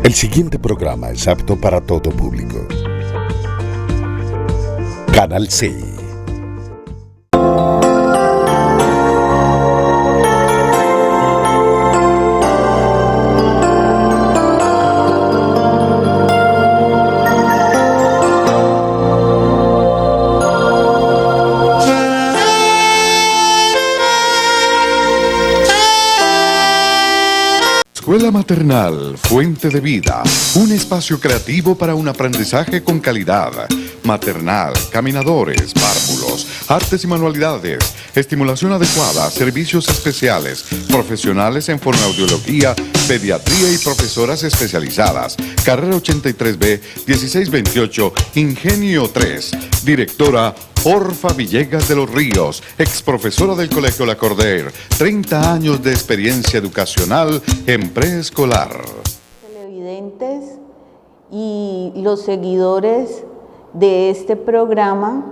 El siguiente programa es apto para todo público. Canal C. Escuela Maternal, Fuente de Vida, un espacio creativo para un aprendizaje con calidad. Maternal, caminadores, párvulos, artes y manualidades, estimulación adecuada, servicios especiales, profesionales en fonoaudiología, pediatría y profesoras especializadas. Carrera 83B, 1628, Ingenio 3. Directora Orfa Villegas de los Ríos, ex profesora del Colegio La Cordaire, 30 años de experiencia educacional en preescolar. Televidentes y los seguidores de este programa,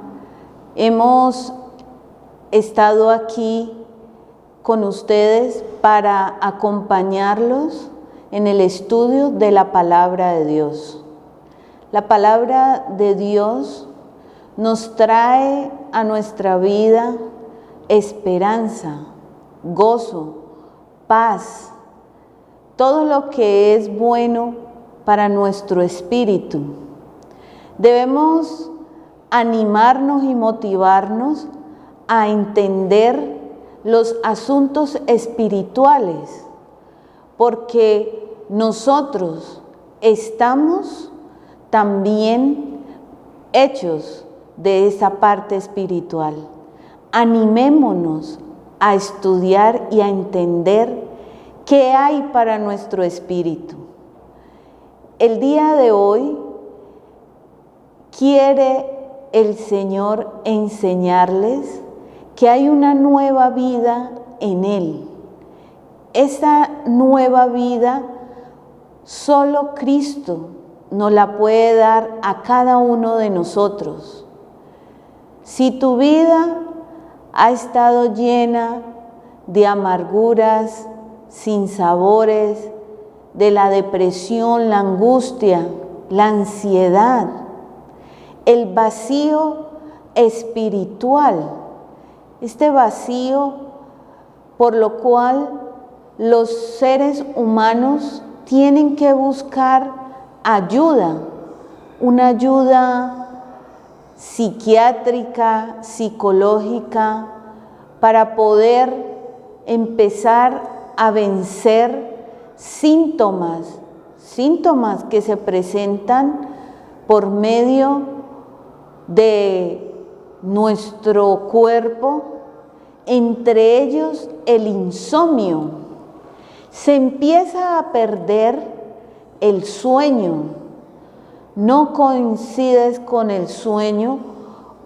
hemos estado aquí con ustedes para acompañarlos en el estudio de la Palabra de Dios. La Palabra de Dios nos trae a nuestra vida esperanza, gozo, paz, todo lo que es bueno para nuestro espíritu. Debemos animarnos y motivarnos a entender los asuntos espirituales, porque nosotros estamos también hechos de esa parte espiritual. Animémonos a estudiar y a entender qué hay para nuestro espíritu. El día de hoy quiere el Señor enseñarles que hay una nueva vida en Él. Esa nueva vida solo Cristo nos la puede dar a cada uno de nosotros. Si tu vida ha estado llena de amarguras, sinsabores, de la depresión, la angustia, la ansiedad, el vacío espiritual, este vacío por lo cual los seres humanos tienen que buscar ayuda, una ayuda psiquiátrica, psicológica, para poder empezar a vencer síntomas que se presentan por medio de nuestro cuerpo, entre ellos el insomnio. Se empieza a perder el sueño. No coincides con el sueño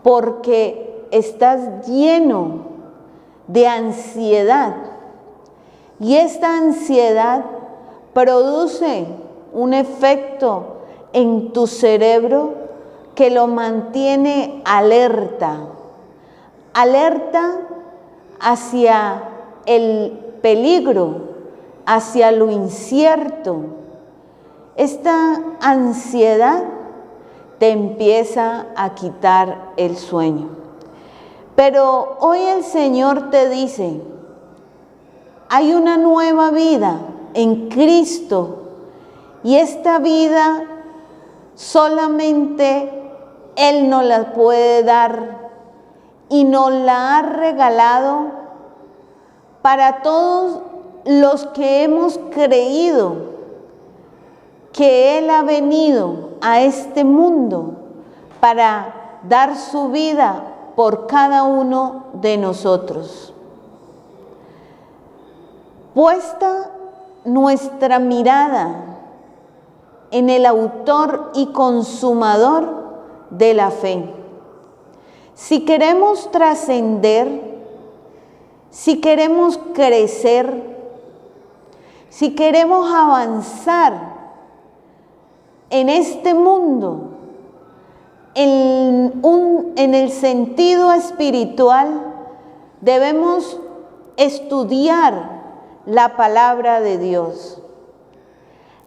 porque estás lleno de ansiedad. Y esta ansiedad produce un efecto en tu cerebro que lo mantiene alerta hacia el peligro, hacia lo incierto. Esta ansiedad te empieza a quitar el sueño. Pero hoy el Señor te dice, hay una nueva vida en Cristo, y esta vida solamente Él nos la puede dar y nos la ha regalado para todos los que hemos creído que Él ha venido a este mundo para dar su vida por cada uno de nosotros. Puesta nuestra mirada en el autor y consumador de la fe. Si queremos trascender, si queremos crecer, si queremos avanzar en este mundo, en el sentido espiritual, debemos estudiar la palabra de Dios.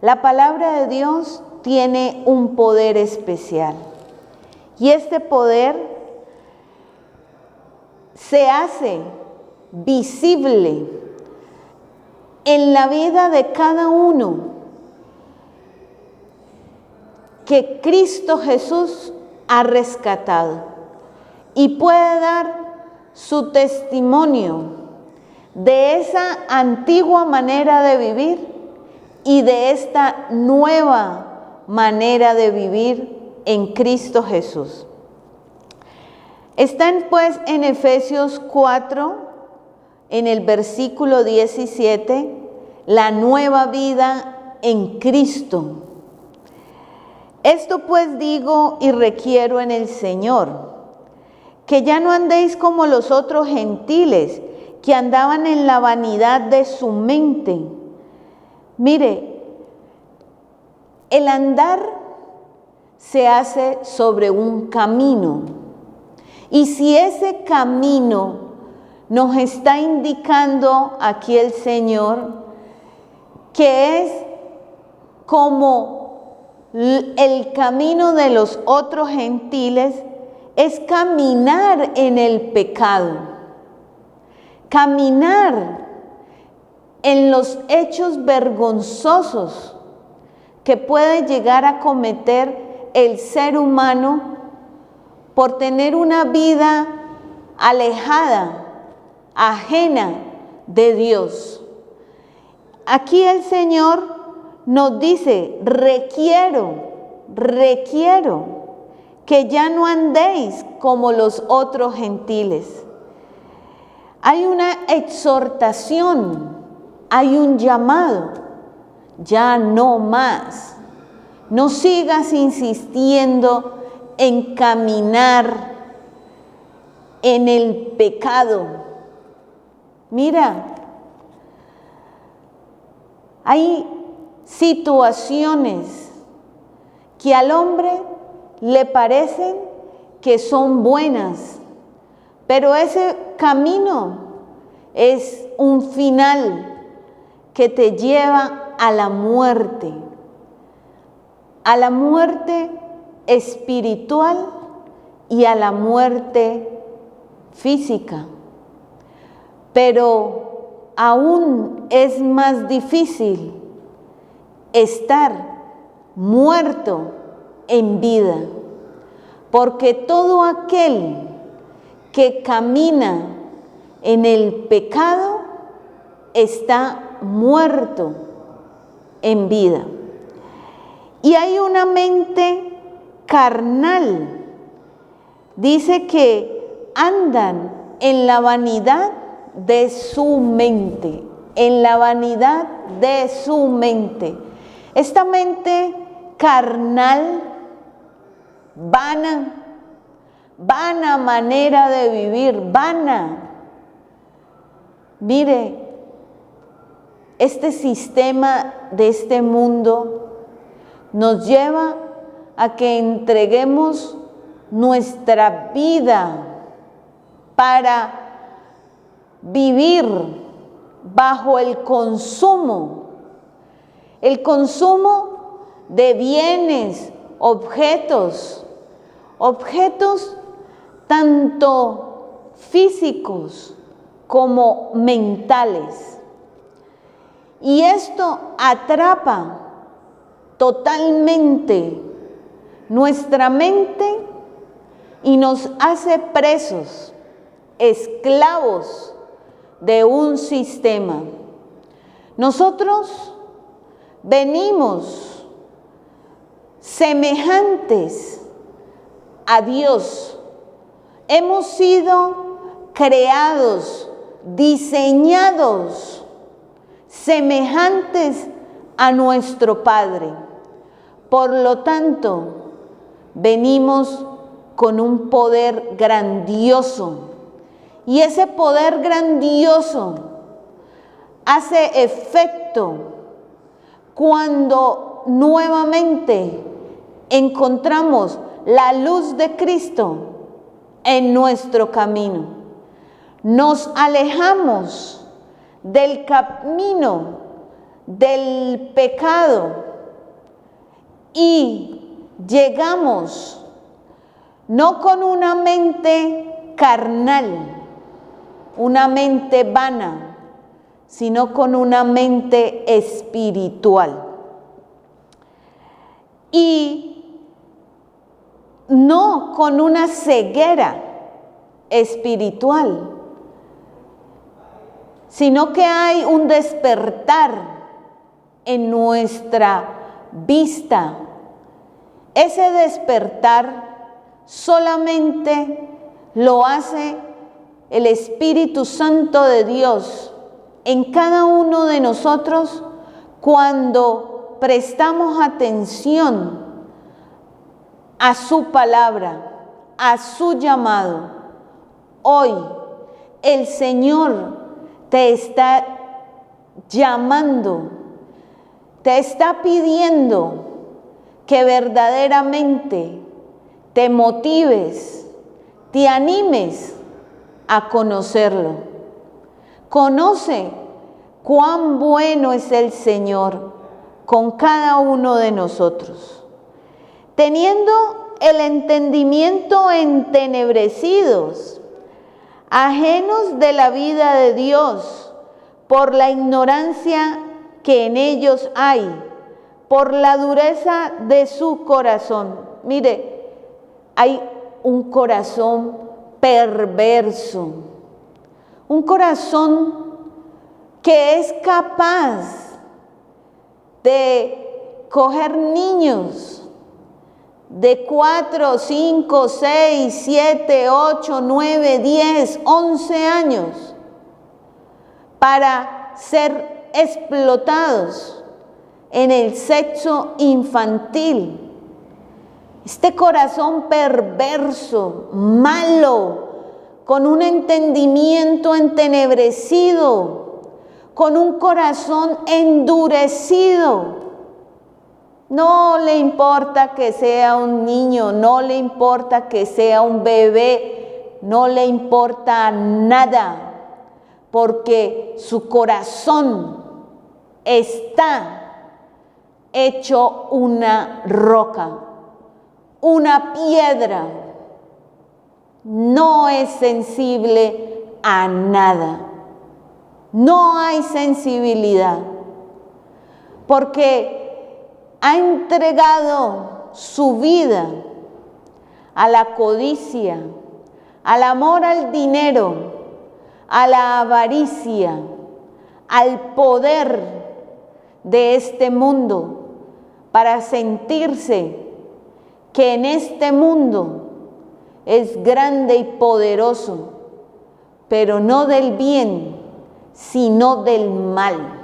La palabra de Dios tiene un poder especial. Y este poder se hace visible en la vida de cada uno que Cristo Jesús ha rescatado y puede dar su testimonio de esa antigua manera de vivir y de esta nueva manera de vivir en Cristo Jesús. Están pues en Efesios 4, en el versículo 17, la nueva vida en Cristo. Esto pues digo y requiero en el Señor, que ya no andéis como los otros gentiles, que andaban en la vanidad de su mente. Mire, el andar se hace sobre un camino. Y si ese camino nos está indicando aquí el Señor, que es como el camino de los otros gentiles, es caminar en el pecado, caminar en los hechos vergonzosos que puede llegar a cometer el ser humano por tener una vida alejada, ajena de Dios. Aquí el Señor nos dice, requiero que ya no andéis como los otros gentiles. Hay una exhortación, hay un llamado, ya no más. No sigas insistiendo en caminar en el pecado. Mira, hay situaciones que al hombre le parecen que son buenas, pero ese camino es un final que te lleva a la muerte espiritual y a la muerte física. Pero aún es más difícil estar muerto en vida, porque todo aquel que camina en el pecado está muerto en vida. Y hay una mente carnal, dice que andan en la vanidad de su mente, en la vanidad de su mente. Esta mente carnal, vana manera de vivir, vana. Mire, este sistema de este mundo nos lleva a que entreguemos nuestra vida para vivir bajo el consumo de bienes, objetos tanto físicos como mentales. Y esto atrapa totalmente nuestra mente y nos hace presos, esclavos de un sistema. Nosotros venimos semejantes a Dios. Hemos sido creados, diseñados, semejantes a nuestro Padre. Por lo tanto, venimos con un poder grandioso. Y ese poder grandioso hace efecto cuando nuevamente encontramos la luz de Cristo en nuestro camino. Nos alejamos del camino del pecado y llegamos no con una mente carnal, una mente vana, sino con una mente espiritual. Y no con una ceguera espiritual, sino que hay un despertar en nuestra vista. Ese despertar solamente lo hace el Espíritu Santo de Dios en cada uno de nosotros cuando prestamos atención a su palabra, a su llamado. Hoy el Señor te está llamando, te está pidiendo que verdaderamente te motives, te animes a conocerlo. Conoce cuán bueno es el Señor con cada uno de nosotros. Teniendo el entendimiento entenebrecidos, ajenos de la vida de Dios, por la ignorancia que en ellos hay, por la dureza de su corazón. Mire, hay un corazón perverso, un corazón que es capaz de coger niños de 4, 5, 6, 7, 8, 9, 10, 11 años para ser explotados en el sexo infantil. Este corazón perverso, malo, con un entendimiento entenebrecido, con un corazón endurecido. No le importa que sea un niño, no le importa que sea un bebé, no le importa nada, porque su corazón está hecho una roca, una piedra. No es sensible a nada. No hay sensibilidad, porque ha entregado su vida a la codicia, al amor al dinero, a la avaricia, al poder de este mundo, para sentirse que en este mundo es grande y poderoso, pero no del bien, sino del mal.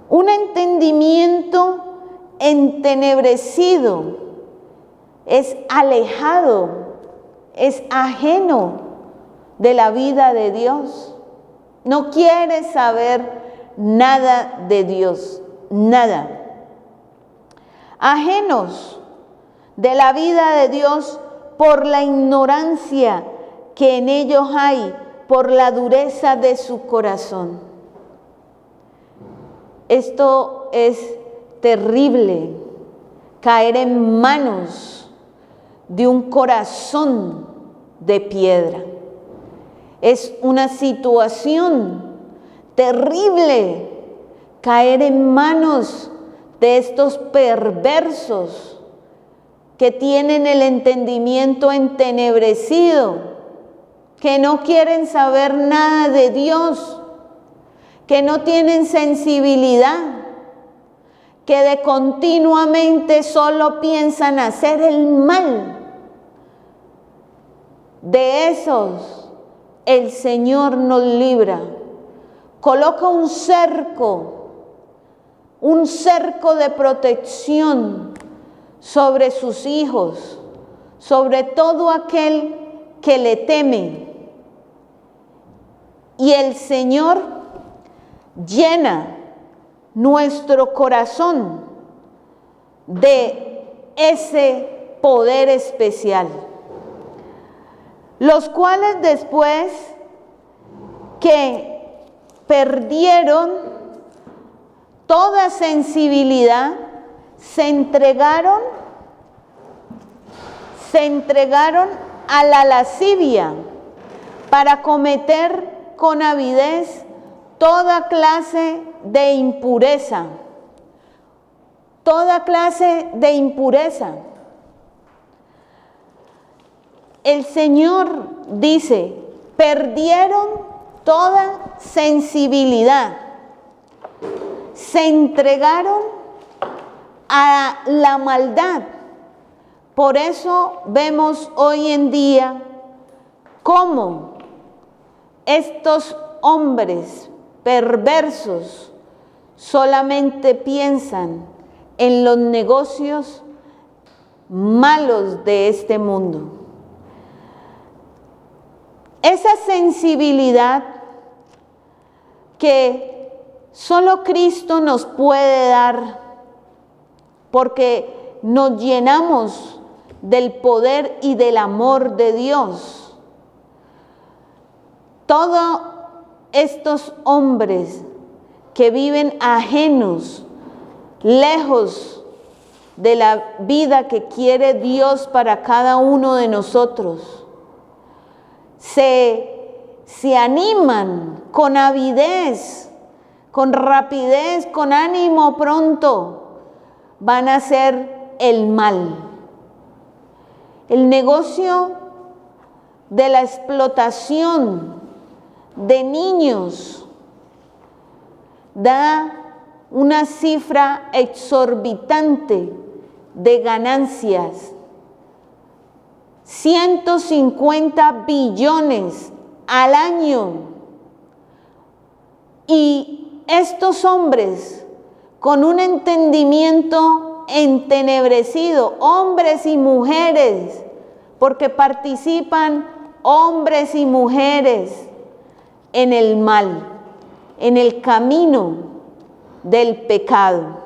Un entendimiento entenebrecido es alejado, es ajeno de la vida de Dios. No quiere saber nada de Dios, nada. Ajenos de la vida de Dios por la ignorancia que en ellos hay, por la dureza de su corazón. Esto es terrible, caer en manos de un corazón de piedra. Es una situación terrible, caer en manos de estos perversos que tienen el entendimiento entenebrecido, que no quieren saber nada de Dios, que no tienen sensibilidad, que de continuamente solo piensan hacer el mal. De esos el Señor nos libra. Coloca un cerco de protección sobre sus hijos, sobre todo aquel que le teme. Y el Señor llena nuestro corazón de ese poder especial, los cuales después que perdieron toda sensibilidad, se entregaron a la lascivia para cometer con avidez toda clase de impureza. Toda clase de impureza. El Señor dice, perdieron toda sensibilidad. Se entregaron a la maldad. Por eso vemos hoy en día cómo estos hombres perversos solamente piensan en los negocios malos de este mundo. Esa sensibilidad que solo Cristo nos puede dar, porque nos llenamos del poder y del amor de Dios. Todos estos hombres que viven ajenos, lejos de la vida que quiere Dios para cada uno de nosotros, se animan con avidez, con rapidez, con ánimo pronto, van a hacer el mal. El negocio de la explotación de niños da una cifra exorbitante de ganancias. 150 billones al año. Y estos hombres con un entendimiento entenebrecido, hombres y mujeres, porque participan hombres y mujeres en el mal, en el camino del pecado.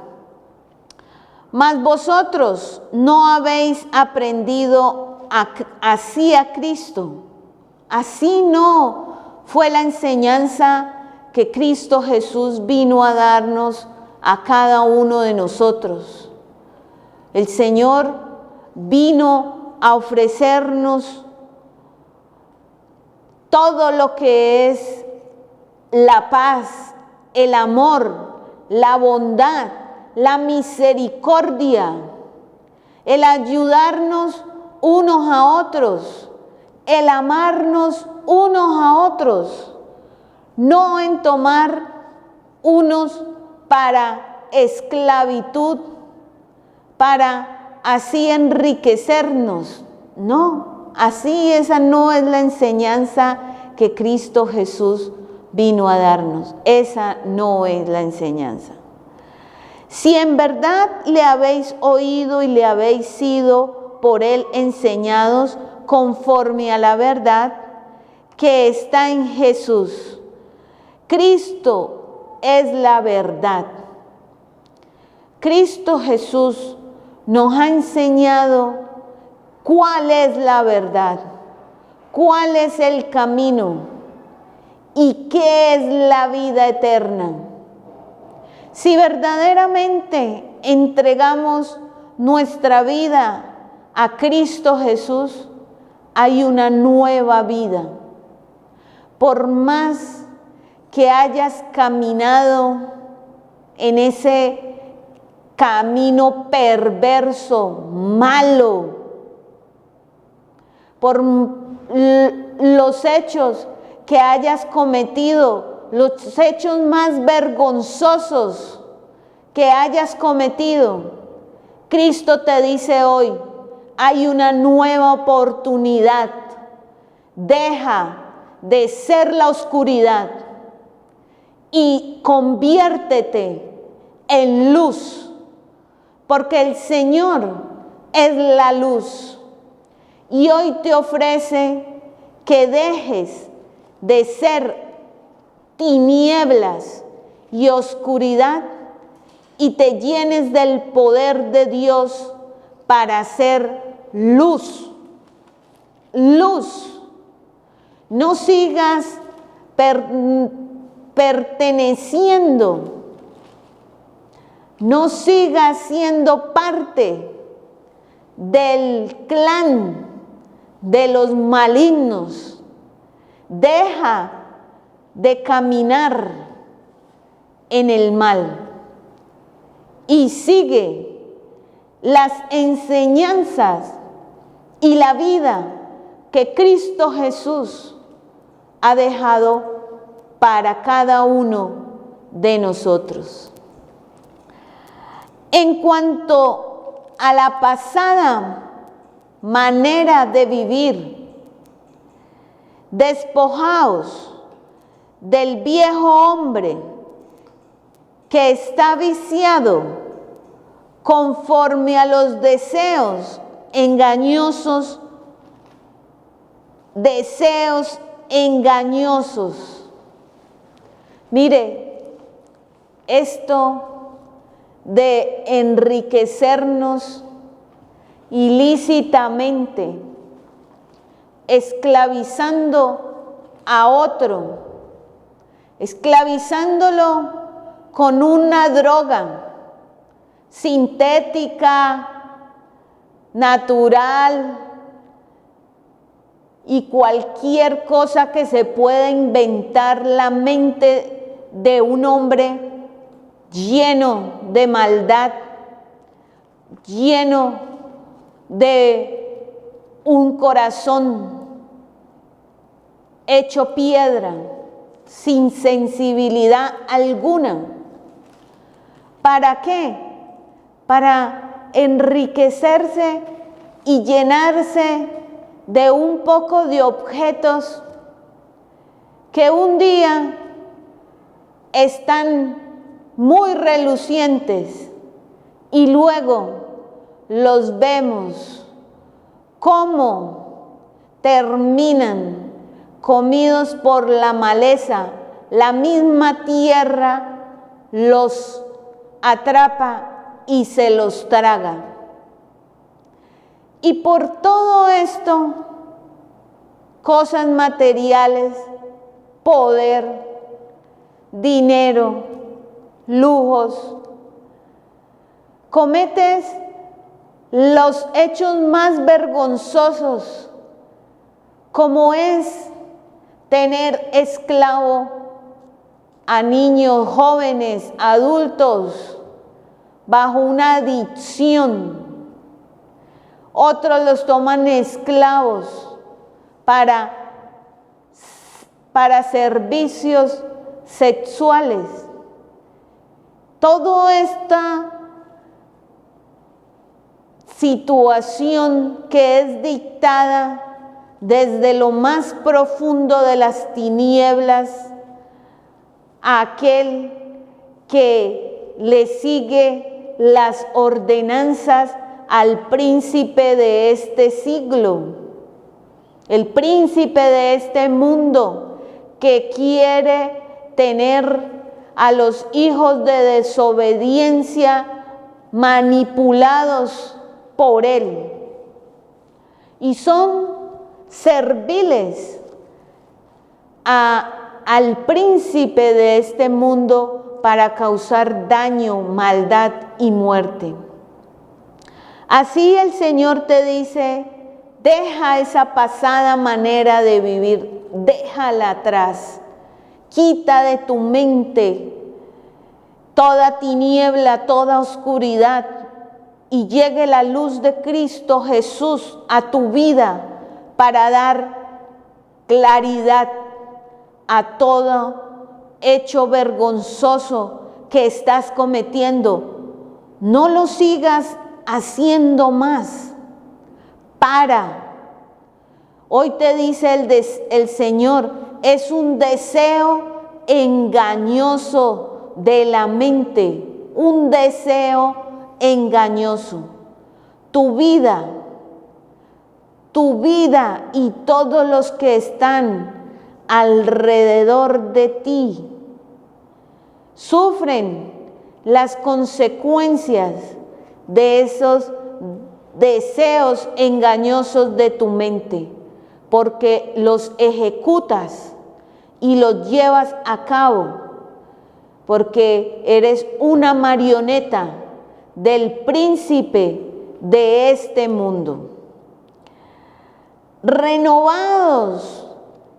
Mas vosotros no habéis aprendido así a Cristo. Así no fue la enseñanza que Cristo Jesús vino a darnos a cada uno de nosotros. El Señor vino a ofrecernos todo lo que es la paz, el amor, la bondad, la misericordia, el ayudarnos unos a otros, el amarnos unos a otros, no en tomar unos para esclavitud, para así enriquecernos. No, así esa no es la enseñanza que Cristo Jesús vino a darnos. Esa no es la enseñanza. Si en verdad le habéis oído y le habéis sido por él enseñados conforme a la verdad que está en Jesús. Cristo es la verdad. Cristo Jesús nos ha enseñado cuál es la verdad, cuál es el camino y qué es la vida eterna. Si verdaderamente entregamos nuestra vida a Cristo Jesús, hay una nueva vida. Por más que hayas caminado en ese camino perverso, malo, por los hechos que hayas cometido, los hechos más vergonzosos que hayas cometido, Cristo te dice hoy, hay una nueva oportunidad. Deja de ser la oscuridad y conviértete en luz, porque el Señor es la luz. Y hoy te ofrece que dejes de ser tinieblas y oscuridad y te llenes del poder de Dios para ser luz. Luz. No sigas perteneciendo No sigas siendo parte del clan de los malignos. Deja de caminar en el mal y sigue las enseñanzas y la vida que Cristo Jesús ha dejado para cada uno de nosotros. En cuanto a la pasada manera de vivir, despojaos del viejo hombre que está viciado conforme a los deseos engañosos. Mire, esto de enriquecernos ilícitamente, esclavizando a otro, esclavizándolo con una droga sintética, natural y cualquier cosa que se pueda inventar la mente de un hombre lleno de maldad, lleno de un corazón hecho piedra, sin sensibilidad alguna. ¿Para qué? Para enriquecerse y llenarse de un poco de objetos que un día están muy relucientes y luego los vemos cómo terminan comidos por la maleza. La misma tierra los atrapa y se los traga. Y por todo esto, cosas materiales, poder, dinero, lujos, cometes los hechos más vergonzosos, como es tener esclavo a niños, jóvenes, adultos, bajo una adicción. Otros los toman esclavos para servicios sexuales. Toda esta situación que es dictada desde lo más profundo de las tinieblas a aquel que le sigue las ordenanzas al príncipe de este siglo, el príncipe de este mundo que quiere tener a los hijos de desobediencia manipulados por él y son serviles al príncipe de este mundo para causar daño, maldad y muerte. Así el Señor te dice, deja esa pasada manera de vivir, déjala atrás, quita de tu mente toda tiniebla, toda oscuridad y llegue la luz de Cristo Jesús a tu vida para dar claridad a todo hecho vergonzoso que estás cometiendo. No lo sigas haciendo más. Para. Hoy te dice el Señor, es un deseo engañoso de la mente, un deseo engañoso. Tu vida y todos los que están alrededor de ti sufren las consecuencias de esos deseos engañosos de tu mente, porque los ejecutas y los llevas a cabo porque eres una marioneta del príncipe de este mundo. Renovados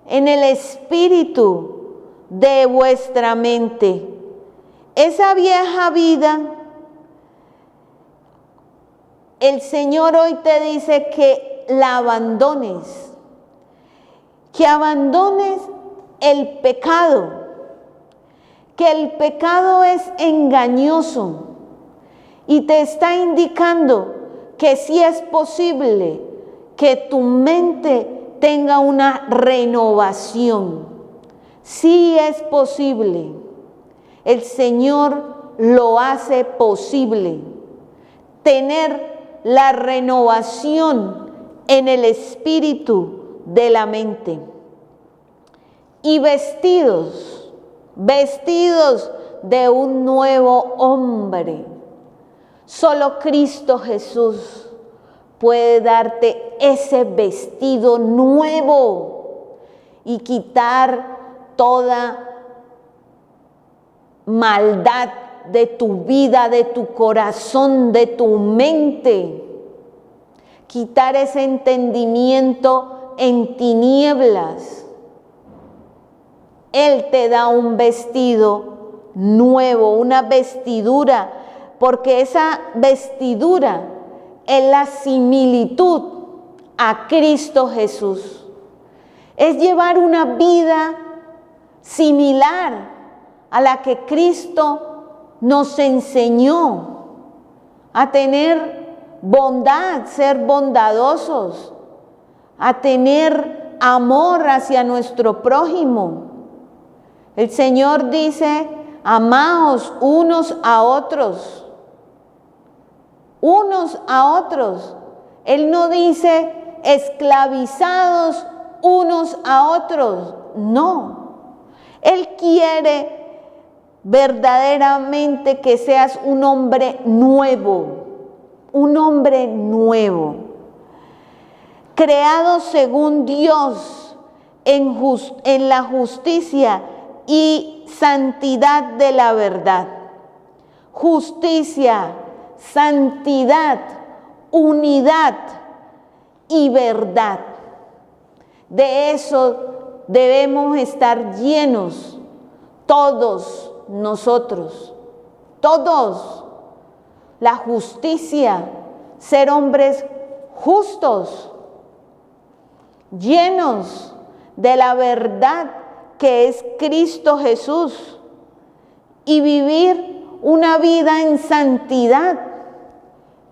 en el espíritu de vuestra mente. Esa vieja vida, el Señor hoy te dice que la abandones, que abandones el pecado, que el pecado es engañoso y te está indicando que sí es posible que tu mente tenga una renovación. Sí es posible. El Señor lo hace posible. Tener la renovación en el espíritu de la mente. Y vestidos de un nuevo hombre. Solo Cristo Jesús puede darte ese vestido nuevo y quitar toda maldad de tu vida, de tu corazón, de tu mente. Quitar ese entendimiento en tinieblas. Él te da un vestido nuevo, una vestidura, porque esa vestidura es la similitud a Cristo Jesús. Es llevar una vida similar a la que Cristo nos enseñó, a tener bondad, ser bondadosos, a tener amor hacia nuestro prójimo. El Señor dice, amaos unos a otros. Unos a otros. Él no dice esclavizados unos a otros. No. Él quiere verdaderamente que seas un hombre nuevo. Un hombre nuevo. Creado según Dios en la justicia y santidad de la verdad. Justicia, santidad, unidad y verdad. De eso debemos estar llenos todos nosotros, todos. La justicia, ser hombres justos, llenos de la verdad que es Cristo Jesús, y vivir una vida en santidad,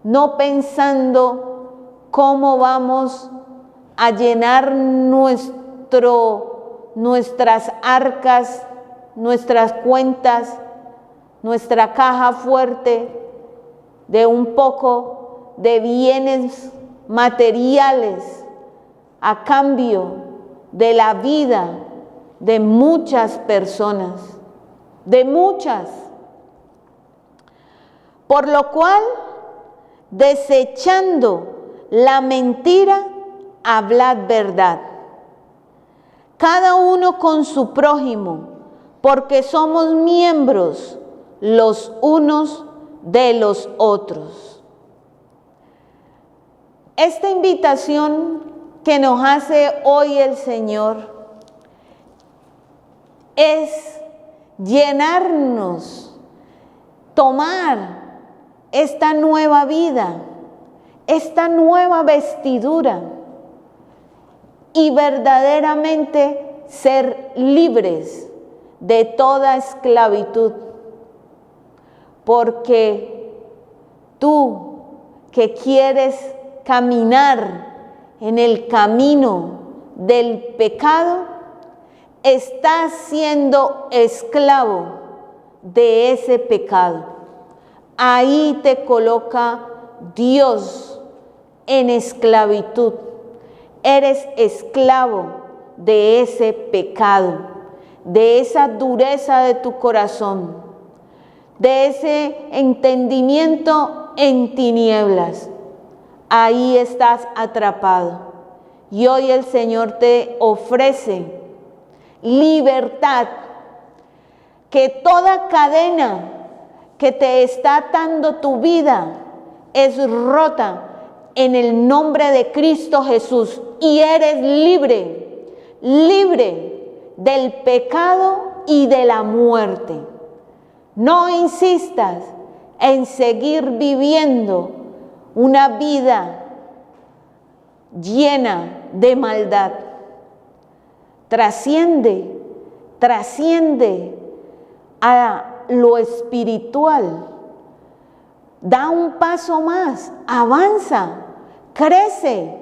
no pensando cómo vamos a llenar nuestras arcas, nuestras cuentas, nuestra caja fuerte de un poco de bienes materiales a cambio de la vida de muchas personas, de muchas. Por lo cual, desechando la mentira, hablad verdad. Cada uno con su prójimo, porque somos miembros los unos de los otros. Esta invitación que nos hace hoy el Señor es llenarnos, tomar esta nueva vida, esta nueva vestidura y verdaderamente ser libres de toda esclavitud. Porque tú que quieres caminar en el camino del pecado, estás siendo esclavo de ese pecado. Ahí te coloca Dios en esclavitud. Eres esclavo de ese pecado, de esa dureza de tu corazón, de ese entendimiento en tinieblas. Ahí estás atrapado. Y hoy el Señor te ofrece libertad, que toda cadena que te está atando tu vida es rota en el nombre de Cristo Jesús y eres libre, libre del pecado y de la muerte. No insistas en seguir viviendo una vida llena de maldad. Trasciende a lo espiritual. Da un paso más, avanza, crece,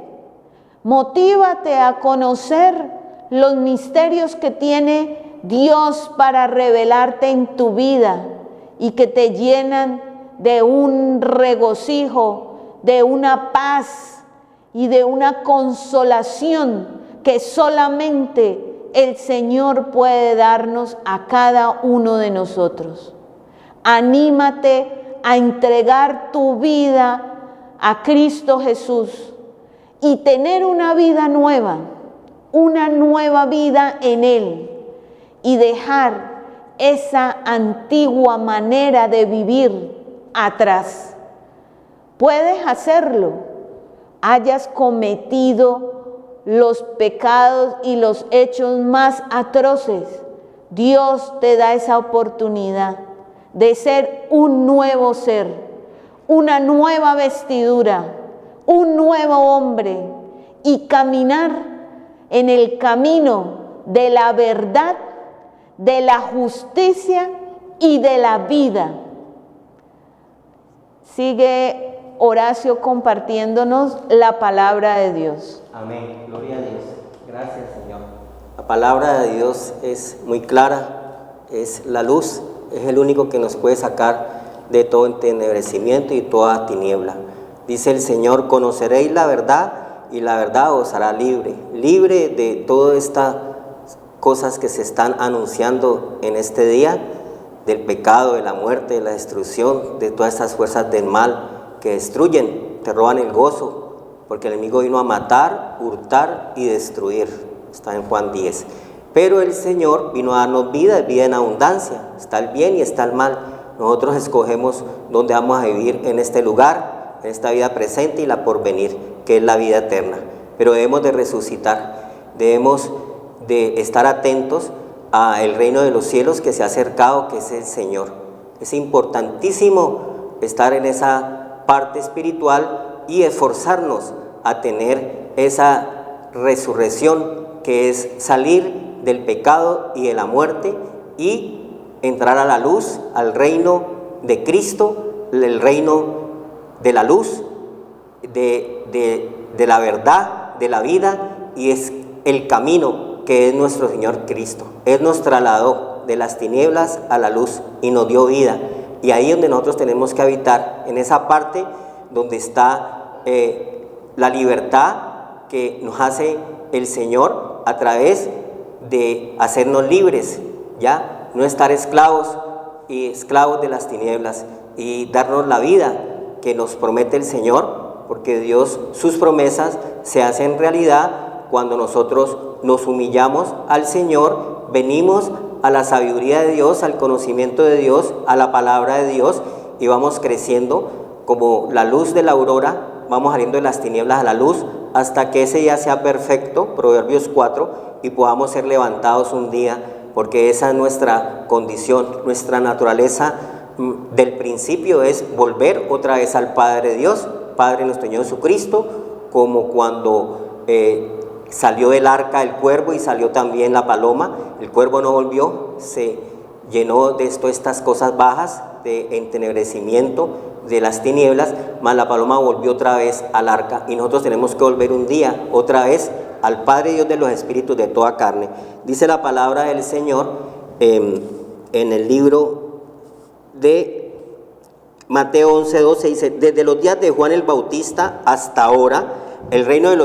motívate a conocer los misterios que tiene Dios para revelarte en tu vida y que te llenan de un regocijo, de una paz y de una consolación que solamente el Señor puede darnos a cada uno de nosotros. Anímate a entregar tu vida a Cristo Jesús y tener una vida nueva vida en Él y dejar esa antigua manera de vivir atrás. Puedes hacerlo, hayas cometido los pecados y los hechos más atroces. Dios te da esa oportunidad de ser un nuevo ser, una nueva vestidura, un nuevo hombre y caminar en el camino de la verdad, de la justicia y de la vida. Sigue Horacio compartiéndonos la palabra de Dios. Amén, gloria a Dios. Gracias, Señor. La palabra de Dios es muy clara, es la luz, es el único que nos puede sacar de todo entenebrecimiento y toda tiniebla. Dice el Señor: conoceréis la verdad y la verdad os hará libre, libre de todas estas cosas que se están anunciando en este día, del pecado, de la muerte, de la destrucción, de todas estas fuerzas del mal que destruyen, te roban el gozo, porque el enemigo vino a matar, hurtar y destruir. Está en Juan 10. Pero el Señor vino a darnos vida, vida en abundancia. Está el bien y está el mal. Nosotros escogemos dónde vamos a vivir en este lugar, en esta vida presente y la porvenir, que es la vida eterna. Pero debemos de resucitar, debemos de estar atentos al reino de los cielos que se ha acercado, que es el Señor. Es importantísimo estar en esa parte espiritual y esforzarnos a tener esa resurrección, que es salir del pecado y de la muerte y entrar a la luz, al reino de Cristo, el reino de la luz, de la verdad, de la vida, y es el camino que es nuestro Señor Cristo. Él nos trasladó de las tinieblas a la luz y nos dio vida. Y ahí es donde nosotros tenemos que habitar, en esa parte donde está la libertad que nos hace el Señor a través de hacernos libres, ¿ya? No estar esclavos de las tinieblas y darnos la vida que nos promete el Señor, porque Dios, sus promesas se hacen realidad cuando nosotros nos humillamos al Señor, venimos a la sabiduría de Dios, al conocimiento de Dios, a la palabra de Dios, y vamos creciendo como la luz de la aurora, vamos saliendo de las tinieblas a la luz, hasta que ese día sea perfecto, Proverbios 4, y podamos ser levantados un día, porque esa es nuestra condición, nuestra naturaleza del principio es volver otra vez al Padre Dios, Padre nuestro Señor Jesucristo, como cuando salió del arca el cuervo y salió también la paloma. El cuervo no volvió, se llenó de estas cosas bajas, de entenebrecimiento, de las tinieblas, mas la paloma volvió otra vez al arca, y nosotros tenemos que volver un día otra vez al Padre Dios de los espíritus de toda carne. Dice la palabra del Señor en el libro de Mateo 11:12, dice: desde los días de Juan el Bautista hasta ahora, el reino de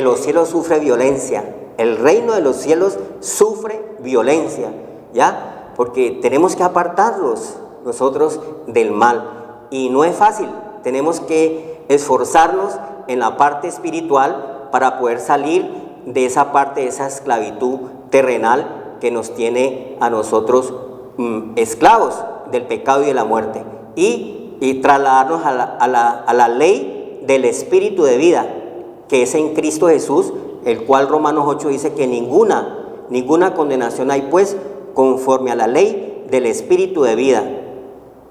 los cielos sufre violencia. El reino de los cielos sufre violencia, ¿ya? Porque tenemos que apartarlos nosotros del mal. Y no es fácil, tenemos que esforzarnos en la parte espiritual para poder salir de esa parte, de esa esclavitud terrenal que nos tiene a nosotros esclavos del pecado y de la muerte, y trasladarnos a la ley del espíritu de vida, que es en Cristo Jesús, el cual Romanos 8 dice que ninguna condenación hay pues conforme a la ley del espíritu de vida.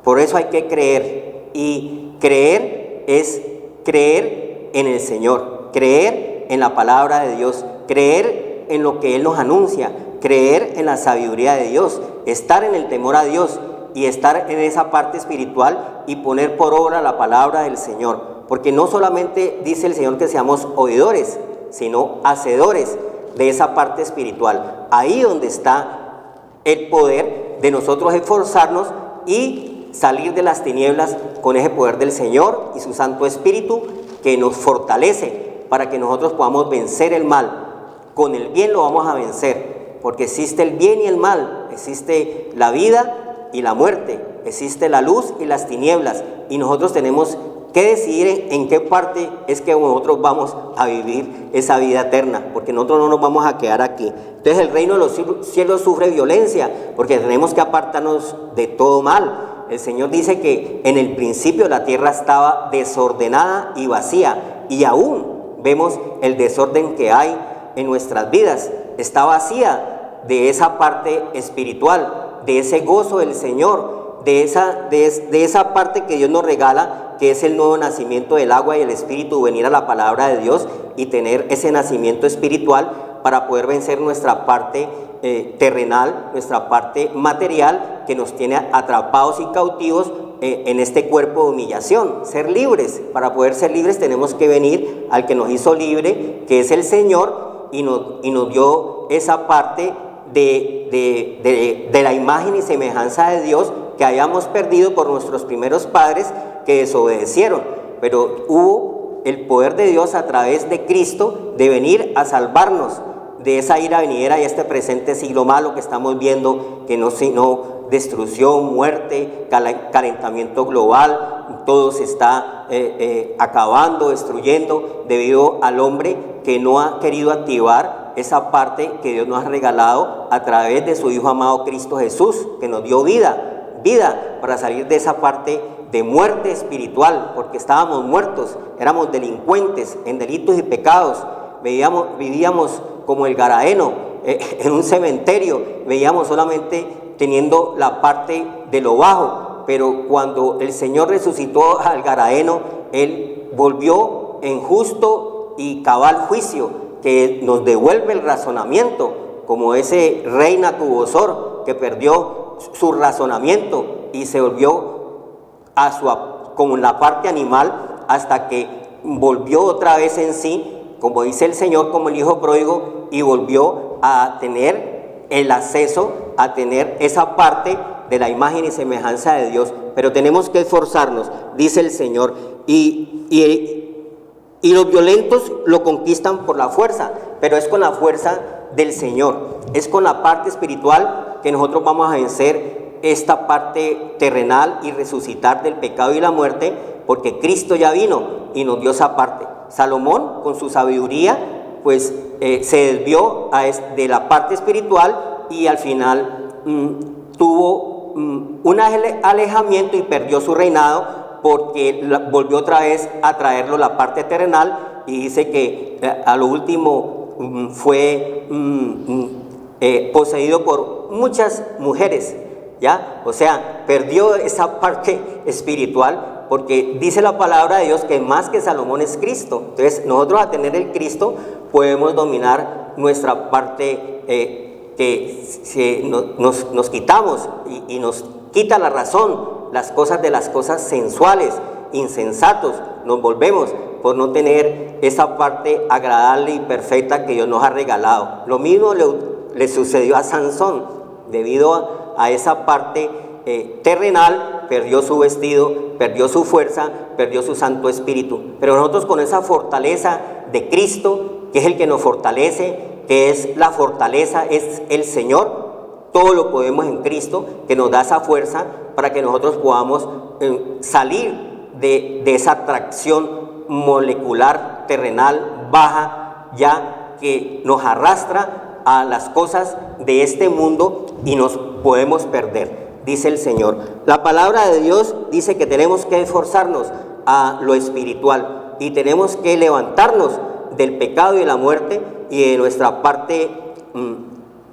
Por eso hay que creer, y creer es creer en el Señor, creer en la palabra de Dios, creer en lo que Él nos anuncia, creer en la sabiduría de Dios, estar en el temor a Dios y estar en esa parte espiritual y poner por obra la palabra del Señor. Porque no solamente dice el Señor que seamos oidores, sino hacedores de esa parte espiritual. Ahí donde está el poder de nosotros esforzarnos y salir de las tinieblas con ese poder del Señor y su Santo Espíritu, que nos fortalece para que nosotros podamos vencer el mal. Con el bien lo vamos a vencer, porque existe el bien y el mal, existe la vida y la muerte, existe la luz y las tinieblas, y nosotros tenemos que decidir en qué parte es que nosotros vamos a vivir esa vida eterna, porque nosotros no nos vamos a quedar aquí. Entonces el reino de los cielos sufre violencia, porque tenemos que apartarnos de todo mal. El Señor dice que en el principio la tierra estaba desordenada y vacía, y aún vemos el desorden que hay en nuestras vidas. Está vacía de esa parte espiritual, de ese gozo del Señor, de esa parte que Dios nos regala, que es el nuevo nacimiento del agua y el Espíritu, venir a la palabra de Dios y tener ese nacimiento espiritual para poder vencer nuestra parte terrenal, nuestra parte material, que nos tiene atrapados y cautivos en este cuerpo de humillación. Ser libres. Para poder ser libres tenemos que venir al que nos hizo libre, que es el Señor, y nos dio esa parte de la imagen y semejanza de Dios que hayamos perdido por nuestros primeros padres que desobedecieron. Pero hubo el poder de Dios a través de Cristo de venir a salvarnos de esa ira venidera y este presente siglo malo que estamos viendo, que no sino destrucción, muerte, calentamiento global, todo se está acabando, destruyendo, debido al hombre que no ha querido activar esa parte que Dios nos ha regalado a través de su Hijo amado Cristo Jesús, que nos dio vida para salir de esa parte de muerte espiritual, porque estábamos muertos, éramos delincuentes en delitos y pecados, vivíamos como el Gadareno en un cementerio, veíamos solamente teniendo la parte de lo bajo, pero cuando el Señor resucitó al Gadareno, Él volvió en justo y cabal juicio, que nos devuelve el razonamiento, como ese rey Nabucodonosor que perdió su razonamiento y se volvió como en la parte animal, hasta que volvió otra vez en sí, como dice el Señor, como el hijo pródigo, y volvió a tener el acceso, a tener esa parte de la imagen y semejanza de Dios. Pero tenemos que esforzarnos, dice el Señor, y los violentos lo conquistan por la fuerza, pero es con la fuerza del Señor, es con la parte espiritual que nosotros vamos a vencer esta parte terrenal y resucitar del pecado y la muerte, porque Cristo ya vino y nos dio esa parte. Salomón, con su sabiduría, pues se desvió de la parte espiritual y al final tuvo un alejamiento y perdió su reinado, porque volvió otra vez a traerlo la parte terrenal, y dice que a lo último fue poseído por muchas mujeres, ¿ya? O sea, perdió esa parte espiritual, porque dice la palabra de Dios que más que Salomón es Cristo. Entonces nosotros, a tener el Cristo, podemos dominar nuestra parte que nos quitamos y nos quita la razón, las cosas de las cosas sensuales, insensatos, nos volvemos por no tener esa parte agradable y perfecta que Dios nos ha regalado. Lo mismo le sucedió a Sansón, debido a esa parte terrenal, perdió su vestido, perdió su fuerza, perdió su Santo Espíritu. Pero nosotros, con esa fortaleza de Cristo, que es el que nos fortalece, que es la fortaleza, es el Señor, todo lo podemos en Cristo, que nos da esa fuerza para que nosotros podamos salir de esa atracción molecular, terrenal, baja, ya que nos arrastra a las cosas de este mundo y nos podemos perder, dice el Señor. La palabra de Dios dice que tenemos que esforzarnos a lo espiritual y tenemos que levantarnos del pecado y de la muerte y de nuestra parte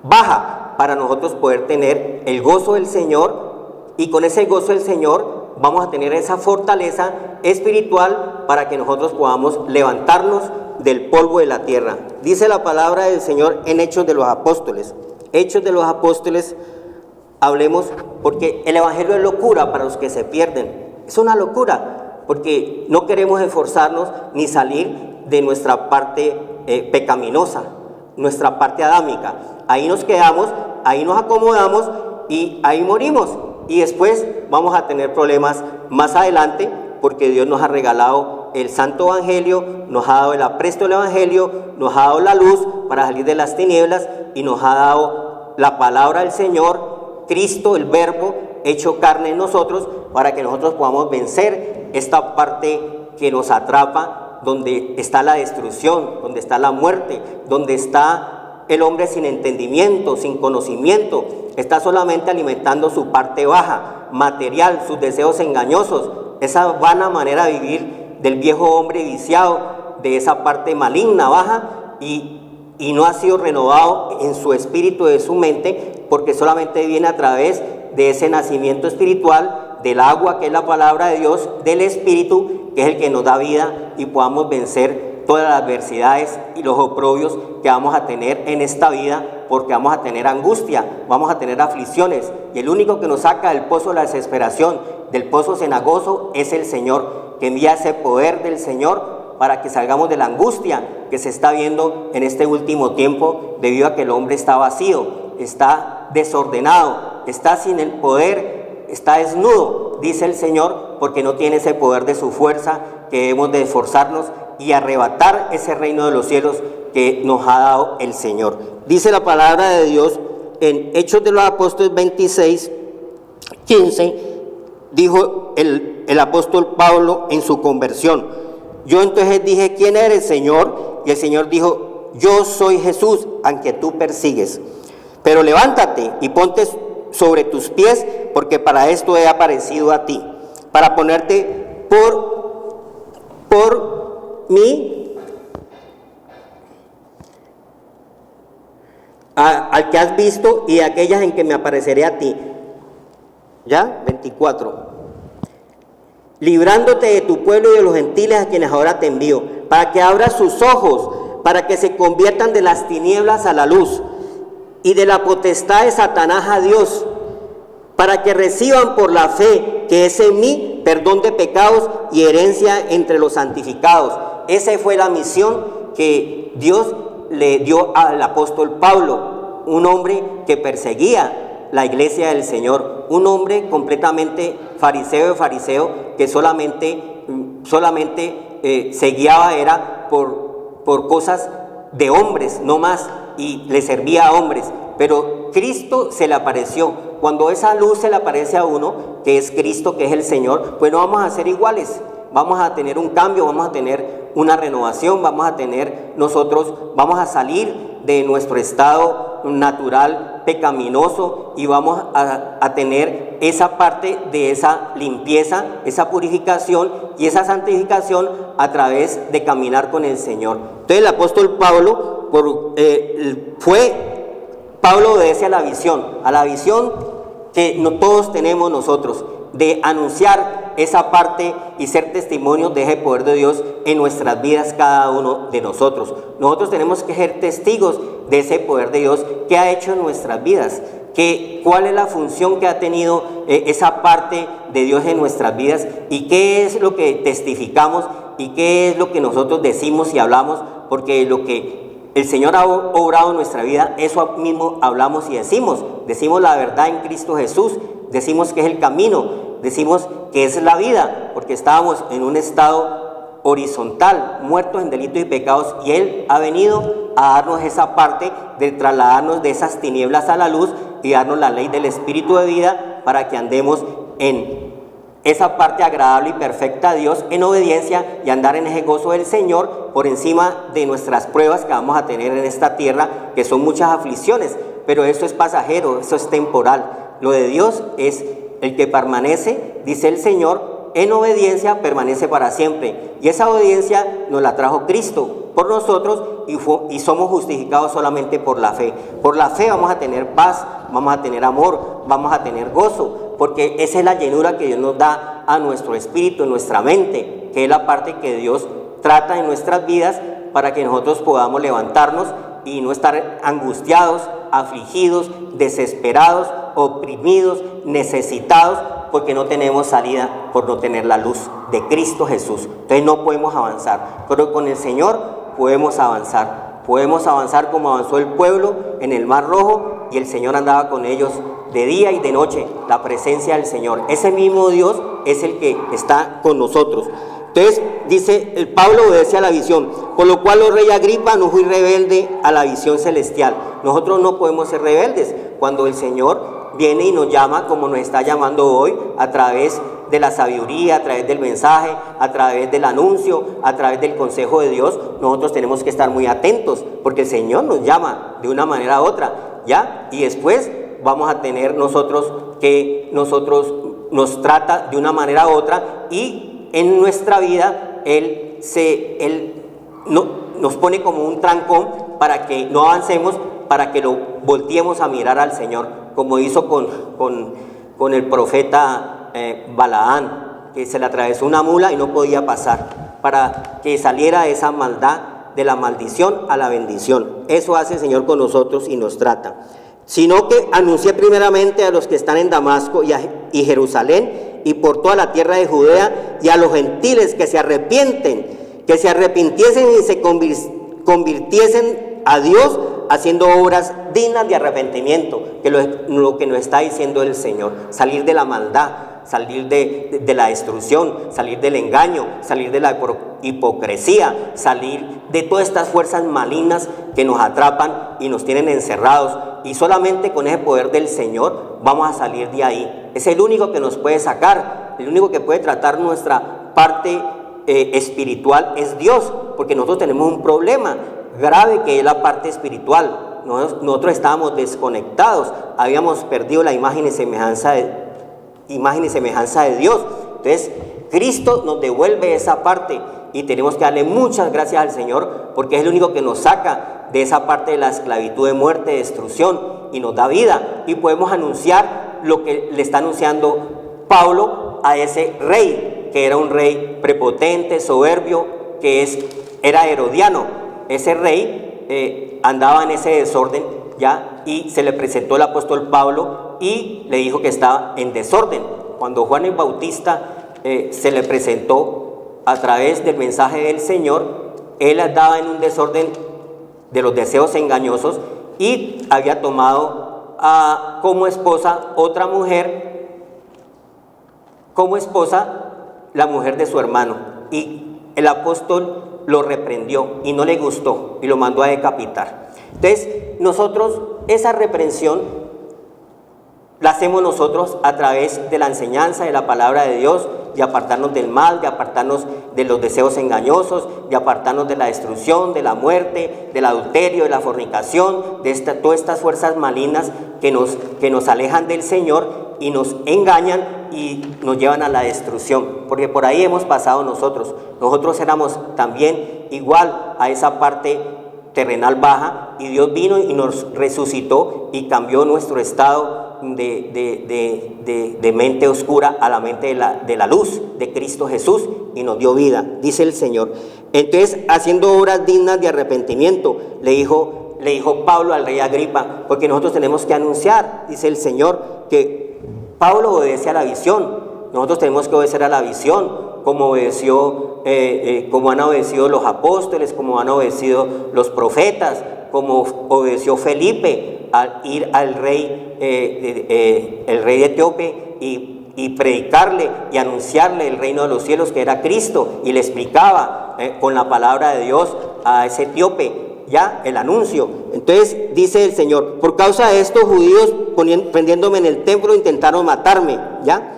baja para nosotros poder tener el gozo del Señor, y con ese gozo del Señor vamos a tener esa fortaleza espiritual para que nosotros podamos levantarnos del polvo de la tierra. Dice la palabra del Señor en Hechos de los Apóstoles. Hechos de los Apóstoles, hablemos, porque el Evangelio es locura para los que se pierden. Es una locura, porque no queremos esforzarnos ni salir de nuestra parte pecaminosa, nuestra parte adámica. Ahí nos quedamos, ahí nos acomodamos y ahí morimos. Y después vamos a tener problemas más adelante, porque Dios nos ha regalado el Santo Evangelio, nos ha dado el apresto del Evangelio, nos ha dado la luz para salir de las tinieblas y nos ha dado la palabra del Señor, Cristo, el Verbo, hecho carne en nosotros, para que nosotros podamos vencer esta parte que nos atrapa, donde está la destrucción, donde está la muerte, donde está el hombre sin entendimiento, sin conocimiento, está solamente alimentando su parte baja, material, sus deseos engañosos, esa vana manera de vivir del viejo hombre viciado, de esa parte maligna, baja, y no ha sido renovado en su espíritu, de su mente, porque solamente viene a través de ese nacimiento espiritual, del agua que es la palabra de Dios, del Espíritu que es el que nos da vida, y podamos vencer todas las adversidades y los oprobios que vamos a tener en esta vida, porque vamos a tener angustia, vamos a tener aflicciones, y el único que nos saca del pozo de la desesperación, del pozo cenagoso, es el Señor, que envía ese poder del Señor para que salgamos de la angustia que se está viendo en este último tiempo, debido a que el hombre está vacío, está desordenado, está sin el poder, está desnudo, dice el Señor, porque no tiene ese poder de su fuerza, que debemos de esforzarnos y arrebatar ese reino de los cielos que nos ha dado el Señor. Dice la palabra de Dios en Hechos de los Apóstoles 26, 15, dijo el apóstol Pablo en su conversión: yo entonces dije, ¿quién eres, Señor? Y el Señor dijo, yo soy Jesús, al que tú persigues. Pero levántate y ponte sobre tus pies, porque para esto he aparecido a ti, para ponerte por mí, al que has visto, y aquellas en que me apareceré a ti. ¿Ya? 24. Librándote de tu pueblo y de los gentiles a quienes ahora te envío, para que abras sus ojos, para que se conviertan de las tinieblas a la luz, y de la potestad de Satanás a Dios, para que reciban por la fe que es en mí perdón de pecados y herencia entre los santificados. Esa fue la misión que Dios le dio al apóstol Pablo, un hombre que perseguía la iglesia del Señor, un hombre completamente fariseo de fariseo, que solamente se guiaba era por cosas de hombres, no más, y le servía a hombres. Pero Cristo se le apareció. Cuando esa luz se le aparece a uno, que es Cristo, que es el Señor, pues no vamos a ser iguales, vamos a tener un cambio, vamos a tener una renovación, vamos a salir de nuestro estado natural pecaminoso, y vamos a tener esa parte de esa limpieza, esa purificación y esa santificación a través de caminar con el Señor. Entonces el apóstol Pablo Pablo obedece a la visión que no todos tenemos nosotros, de anunciar esa parte y ser testimonios de ese poder de Dios en nuestras vidas, cada uno de nosotros. Nosotros tenemos que ser testigos de ese poder de Dios que ha hecho en nuestras vidas, cuál es la función que ha tenido esa parte de Dios en nuestras vidas, y qué es lo que testificamos y qué es lo que nosotros decimos y hablamos, porque lo que el Señor ha obrado en nuestra vida, eso mismo hablamos y decimos la verdad en Cristo Jesús, decimos que es el camino, decimos que es la vida, porque estábamos en un estado horizontal, muertos en delitos y pecados, y Él ha venido a darnos esa parte de trasladarnos de esas tinieblas a la luz y darnos la ley del Espíritu de vida, para que andemos en esa parte agradable y perfecta a Dios en obediencia y andar en ese gozo del Señor por encima de nuestras pruebas que vamos a tener en esta tierra, que son muchas aflicciones, pero eso es pasajero, eso es temporal. Lo de Dios es el que permanece, dice el Señor, en obediencia permanece para siempre. Y esa obediencia nos la trajo Cristo por nosotros y somos justificados solamente por la fe. Por la fe vamos a tener paz, vamos a tener amor, vamos a tener gozo, porque esa es la llenura que Dios nos da a nuestro espíritu, en nuestra mente, que es la parte que Dios trata en nuestras vidas para que nosotros podamos levantarnos y no estar angustiados, afligidos, desesperados, oprimidos, necesitados, porque no tenemos salida por no tener la luz de Cristo Jesús. Entonces no podemos avanzar, pero con el Señor podemos avanzar. Podemos avanzar como avanzó el pueblo en el Mar Rojo, y el Señor andaba con ellos de día y de noche, la presencia del Señor. Ese mismo Dios es el que está con nosotros. Entonces dice, el Pablo obedece a la visión, por lo cual, oh rey Agripa, no fui rebelde a la visión celestial. Nosotros no podemos ser rebeldes cuando el Señor viene y nos llama como nos está llamando hoy, a través de la sabiduría, a través del mensaje, a través del anuncio, a través del consejo de Dios. Nosotros tenemos que estar muy atentos, porque el Señor nos llama de una manera u otra, ¿ya? Y después vamos a tener nosotros nos trata de una manera u otra, y en nuestra vida Él nos pone como un trancón para que no avancemos, para que lo volteemos a mirar al Señor, como hizo con el profeta Balaán, que se le atravesó una mula y no podía pasar, para que saliera esa maldad de la maldición a la bendición. Eso hace el Señor con nosotros y nos trata. Sino que anuncié primeramente a los que están en Damasco y Jerusalén y por toda la tierra de Judea, y a los gentiles que se arrepienten, que se arrepintiesen y se convirtiesen a Dios, haciendo obras dignas de arrepentimiento, que lo que nos está diciendo el Señor: salir de la maldad, salir de la destrucción, salir del engaño, salir de la hipocresía, salir de todas estas fuerzas malignas que nos atrapan y nos tienen encerrados, y solamente con ese poder del Señor vamos a salir de ahí. Es el único que nos puede sacar, el único que puede tratar nuestra parte espiritual es Dios, porque nosotros tenemos un problema grave que es la parte espiritual. Nosotros estábamos desconectados, habíamos perdido la imagen y semejanza de Dios. Entonces Cristo nos devuelve esa parte y tenemos que darle muchas gracias al Señor, porque es el único que nos saca de esa parte de la esclavitud, de muerte, de destrucción, y nos da vida, y podemos anunciar lo que le está anunciando Pablo a ese rey, que era un rey prepotente, soberbio, era herodiano. Ese rey andaba en ese desorden, ¿ya? Y se le presentó el apóstol Pablo y le dijo que estaba en desorden. Cuando Juan el Bautista se le presentó a través del mensaje del Señor, él andaba en un desorden de los deseos engañosos y había tomado como esposa otra mujer, como esposa la mujer de su hermano, y el apóstol lo reprendió y no le gustó y lo mandó a decapitar. Entonces nosotros esa reprensión la hacemos nosotros a través de la enseñanza de la palabra de Dios, de apartarnos del mal, de apartarnos de los deseos engañosos, de apartarnos de la destrucción, de la muerte, del adulterio, de la fornicación, de todas estas fuerzas malignas que nos alejan del Señor y nos engañan y nos llevan a la destrucción, porque por ahí hemos pasado nosotros. Nosotros éramos también igual a esa parte terrenal baja, y Dios vino y nos resucitó y cambió nuestro estado de mente oscura a la mente de la luz de Cristo Jesús, y nos dio vida, dice el Señor. Entonces, haciendo obras dignas de arrepentimiento, le dijo Pablo al rey Agripa, porque nosotros tenemos que anunciar, dice el Señor, que Pablo obedece a la visión. Nosotros tenemos que obedecer a la visión, como han obedecido los apóstoles, como han obedecido los profetas, como obedeció Felipe al ir al rey, el rey etíope, y predicarle y anunciarle el reino de los cielos, que era Cristo, y le explicaba con la palabra de Dios a ese etíope, ya el anuncio. Entonces dice el Señor: por causa de estos judíos, prendiéndome en el templo, intentaron matarme, ya.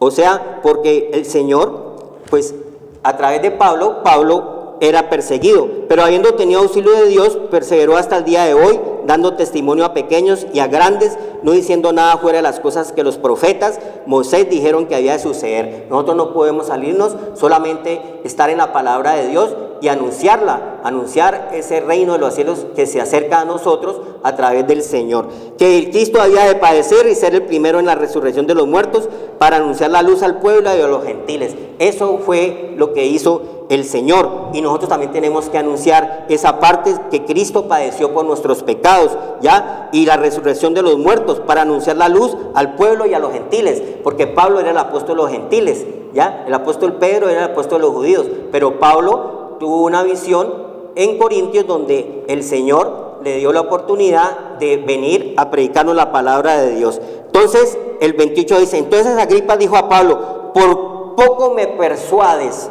O sea, porque el Señor, pues a través de Pablo era perseguido, pero habiendo tenido auxilio de Dios, perseveró hasta el día de hoy, dando testimonio a pequeños y a grandes, no diciendo nada fuera de las cosas que los profetas Moisés dijeron que había de suceder. Nosotros no podemos salirnos, solamente estar en la palabra de Dios y anunciarla, anunciar ese reino de los cielos que se acerca a nosotros a través del Señor. Que el Cristo había de padecer y ser el primero en la resurrección de los muertos para anunciar la luz al pueblo y a los gentiles. Eso fue lo que hizo el Señor, y nosotros también tenemos que anunciar esa parte que Cristo padeció por nuestros pecados, ¿ya? Y la resurrección de los muertos para anunciar la luz al pueblo y a los gentiles, porque Pablo era el apóstol de los gentiles, ¿ya? El apóstol Pedro era el apóstol de los judíos, pero Pablo tuvo una visión en Corintios donde el Señor le dio la oportunidad de venir a predicarnos la palabra de Dios. Entonces, el 28 dice, entonces Agripa dijo a Pablo, por poco me persuades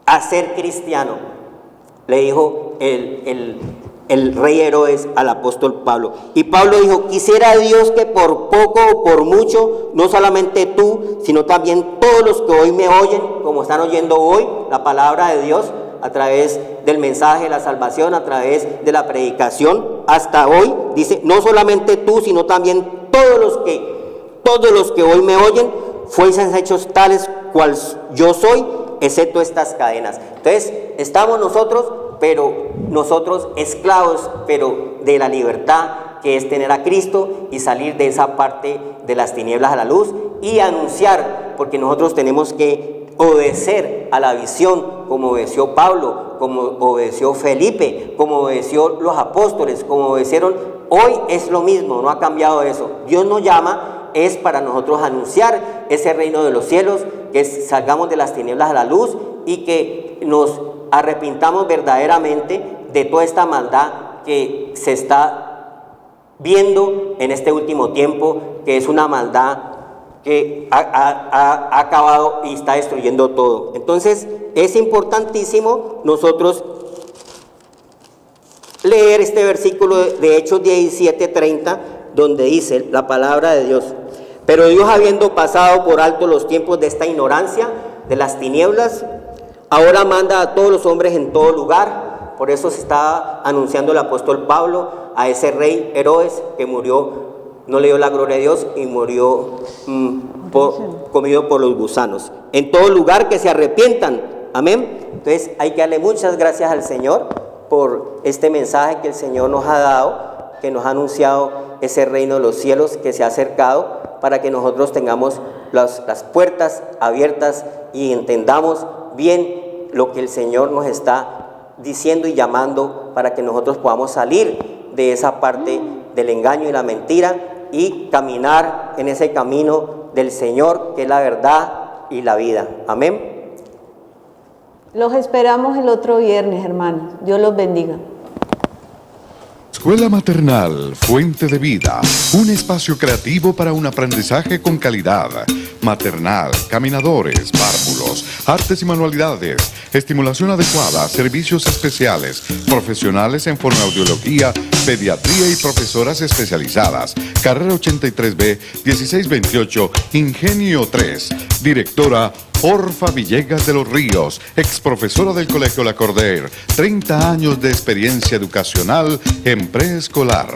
a ser cristiano, le dijo el rey Herodes al apóstol Pablo. Y Pablo dijo, quisiera Dios que por poco o por mucho, no solamente tú, sino también todos los que hoy me oyen, como están oyendo hoy la palabra de Dios, a través del mensaje de la salvación, a través de la predicación, hasta hoy, dice, no solamente tú, sino también todos los que hoy me oyen, fuesen hechos tales cual yo soy, excepto estas cadenas. Entonces, estamos nosotros esclavos, pero de la libertad que es tener a Cristo y salir de esa parte de las tinieblas a la luz y anunciar, porque nosotros tenemos que obedecer a la visión, como obedeció Pablo, como obedeció Felipe, como obedeció los apóstoles, como obedecieron. Hoy es lo mismo, no ha cambiado eso. Dios nos llama, es para nosotros anunciar ese reino de los cielos, que salgamos de las tinieblas a la luz y que nos arrepintamos verdaderamente de toda esta maldad que se está viendo en este último tiempo, que es una maldad que ha acabado y está destruyendo todo. Entonces es importantísimo nosotros leer este versículo de Hechos 17:30, donde dice la palabra de Dios: pero Dios, habiendo pasado por alto los tiempos de esta ignorancia, de las tinieblas, ahora manda a todos los hombres en todo lugar. Por eso se está anunciando el apóstol Pablo a ese rey Herodes que murió, no le dio la gloria a Dios y murió comido por los gusanos. En todo lugar que se arrepientan. Amén. Entonces hay que darle muchas gracias al Señor por este mensaje que el Señor nos ha dado, que nos ha anunciado ese reino de los cielos que se ha acercado, para que nosotros tengamos las puertas abiertas y entendamos bien lo que el Señor nos está diciendo y llamando, para que nosotros podamos salir de esa parte del engaño y la mentira y caminar en ese camino del Señor, que es la verdad y la vida. Amén. Los esperamos el otro viernes, hermanos. Dios los bendiga. Escuela Maternal Fuente de Vida, un espacio creativo para un aprendizaje con calidad. Maternal, caminadores, párvulos, artes y manualidades, estimulación adecuada, servicios especiales, profesionales en fonoaudiología, pediatría y profesoras especializadas. Carrera 83B, 1628, Ingenio 3. Directora Orfa Villegas de los Ríos, ex profesora del Colegio La Cordaire, 30 años de experiencia educacional en preescolar.